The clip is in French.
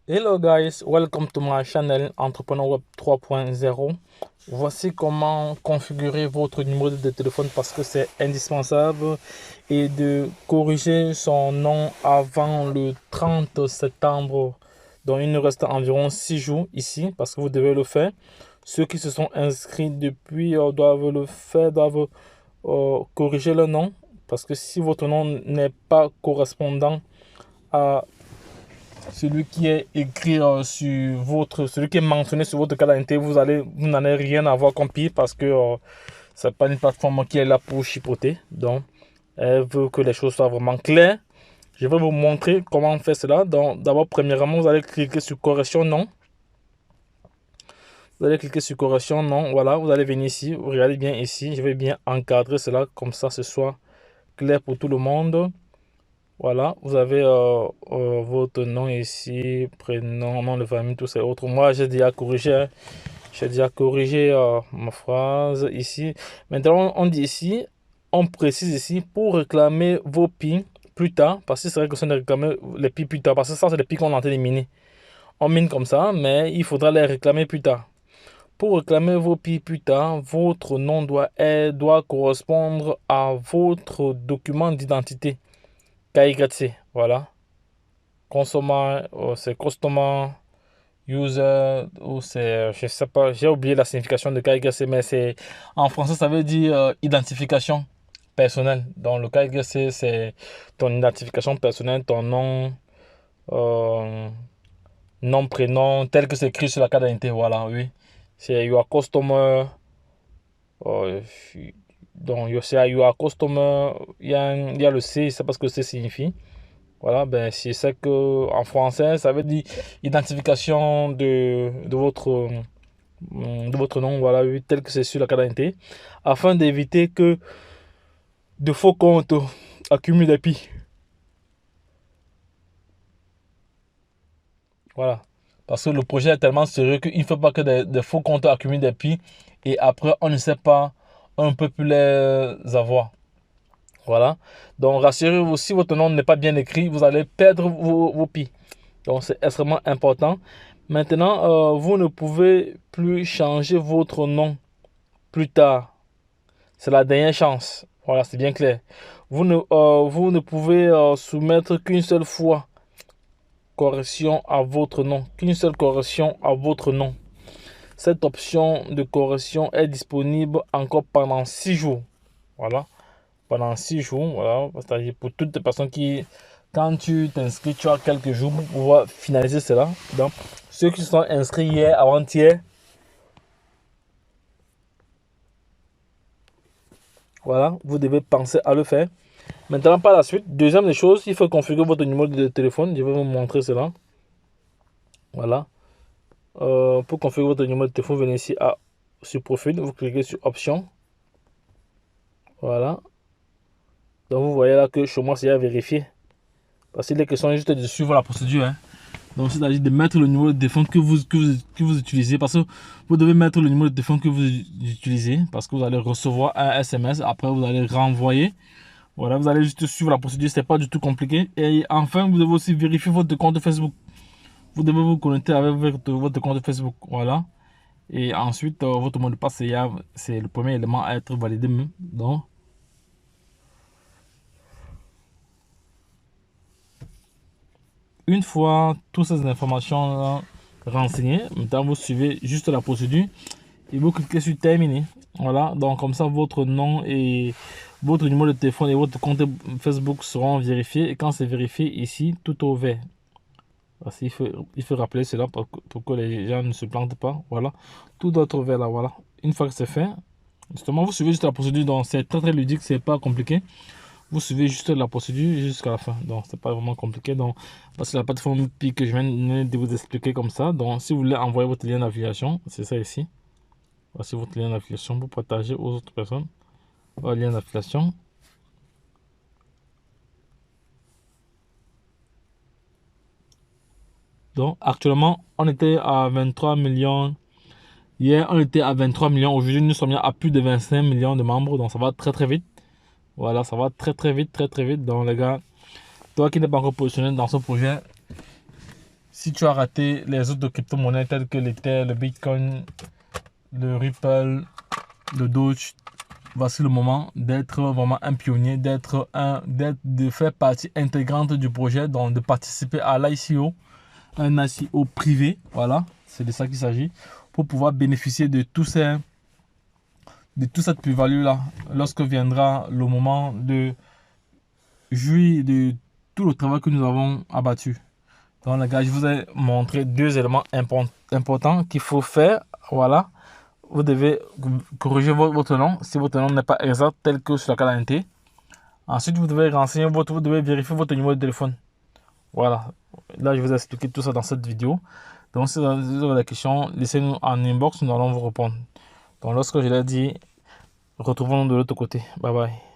Hello guys, welcome to my channel Entrepreneur Web 3.0. Voici comment configurer votre numéro de téléphone parce que c'est indispensable et de corriger son nom avant le 30 septembre. Donc il nous reste environ 6 jours ici parce que vous devez le faire. Ceux qui se sont inscrits depuis doivent le faire, doivent corriger le nom parce que si votre nom n'est pas correspondant à celui qui est écrit celui qui est mentionné sur votre carte d'identité, vous n'en avez rien à voir comme pire parce que c'est pas une plateforme qui est là pour chipoter. Donc, elle veut que les choses soient vraiment claires. Je vais vous montrer comment faire cela. Donc, d'abord, premièrement, vous allez cliquer sur correction non. Vous allez cliquer sur correction non. Voilà, vous allez venir ici. Vous regardez bien ici. Je vais bien encadrer cela comme ça, ce soit clair pour tout le monde. Voilà, vous avez votre nom ici, prénom, nom de famille, tout ça autres. Moi, j'ai déjà corrigé, hein. J'ai déjà corrigé ma phrase ici. Maintenant, on dit ici, on précise ici pour réclamer vos PIN plus tard. Parce que c'est vrai que ça de réclamer les PIN plus tard. Parce que ça, c'est les PIN qu'on est en train de miner. On mine comme ça, mais il faudra les réclamer plus tard. Pour réclamer vos PIN plus tard, votre nom doit correspondre à votre document d'identité. KYC, voilà. Consumer, c'est Customer User, ou c'est, je sais pas, j'ai oublié la signification de KYC, mais c'est, en français, ça veut dire identification personnelle. Donc, le KYC, c'est ton identification personnelle, ton nom, euh, nom, prénom, tel que c'est écrit sur la carte d'identité, voilà, oui. C'est Your Customer, euh, donc, c'est Your Customer, il y a le C, je sais pas ce que C signifie. Voilà, ben, c'est ça que en français, ça veut dire identification de votre nom, voilà, oui, tel que c'est sur la carte d'identité, afin d'éviter que de faux comptes accumulent des pi. Voilà. Parce que le projet est tellement sérieux qu'il ne faut pas que des faux comptes accumulent des pi et après, on ne sait pas, on ne peut plus les avoir. Voilà. Donc, rassurez-vous, si votre nom n'est pas bien écrit, vous allez perdre vos pi. Donc, c'est extrêmement important. Maintenant, vous ne pouvez plus changer votre nom plus tard. C'est la dernière chance. Voilà, c'est bien clair. Vous ne pouvez soumettre qu'une seule fois correction à votre nom. Qu'une seule correction à votre nom. Cette option de correction est disponible encore pendant 6 jours. Voilà. Pendant 6 jours. Voilà. C'est-à-dire pour toutes les personnes qui, quand tu t'inscris, tu as quelques jours pour pouvoir finaliser cela. Donc, ceux qui se sont inscrits hier, avant-hier, voilà, vous devez penser à le faire. Maintenant, par la suite, deuxième des choses, il faut configurer votre numéro de téléphone. Je vais vous montrer cela. Voilà. Pour configurer votre numéro de téléphone, venez ici sur profil, vous cliquez sur options. Voilà. Donc, vous voyez là que chez moi, c'est à vérifier. Parce qu'il est question juste de suivre la procédure, hein. Donc, c'est-à-dire de mettre le numéro de téléphone que vous utilisez. Parce que vous devez mettre le numéro de téléphone que vous utilisez. Parce que vous allez recevoir un SMS. Après, vous allez renvoyer. Voilà, vous allez juste suivre la procédure. C'est pas du tout compliqué. Et enfin, vous devez aussi vérifier votre compte Facebook. Vous devez vous connecter avec votre compte Facebook. Voilà. Et ensuite, votre mot de passe, c'est le premier élément à être validé. Donc, une fois toutes ces informations renseignées, maintenant vous suivez juste la procédure et vous cliquez sur terminer. Voilà, donc comme ça votre nom et votre numéro de téléphone et votre compte Facebook seront vérifiés. Et quand c'est vérifié ici, tout au vert. Parce qu'il faut rappeler cela pour que les gens ne se plantent pas. Voilà, tout doit être vert là. Voilà, une fois que c'est fait, justement, vous suivez juste la procédure. Donc c'est très très ludique, c'est pas compliqué. Vous suivez juste la procédure jusqu'à la fin. Donc, c'est pas vraiment compliqué. Donc, parce que la plateforme Pi que je viens de vous expliquer comme ça. Donc, si vous voulez envoyer votre lien d'affiliation, c'est ça ici. Voici votre lien d'affiliation pour partager aux autres personnes. Votre lien d'affiliation. Donc, actuellement, on était à 23 millions. Hier, on était à 23 millions. Aujourd'hui, nous sommes à plus de 25 millions de membres. Donc, ça va très très vite. Voilà, ça va très très vite, très très vite. Donc, les gars, toi qui n'es pas encore positionné dans ce projet, Si tu as raté les autres crypto-monnaies telles que l'Ether, le Bitcoin, le Ripple, le Doge, voici le moment d'être vraiment un pionnier, de faire partie intégrante du projet, donc de participer à l'ICO, un ICO privé, voilà, c'est de ça qu'il s'agit, pour pouvoir bénéficier de toute cette plus-value-là, lorsque viendra le moment de jouir de tout le travail que nous avons abattu. Donc les gars, je vous ai montré deux éléments importants qu'il faut faire, voilà. Vous devez corriger votre nom si votre nom n'est pas exact tel que sur la carte d'identité. Ensuite, vous devez vous devez vérifier votre numéro de téléphone. Voilà. Là, je vous ai expliqué tout ça dans cette vidéo. Donc, si vous avez des questions, laissez-nous en inbox, nous allons vous répondre. Donc, lorsque je l'ai dit, retrouvons-nous de l'autre côté. Bye bye.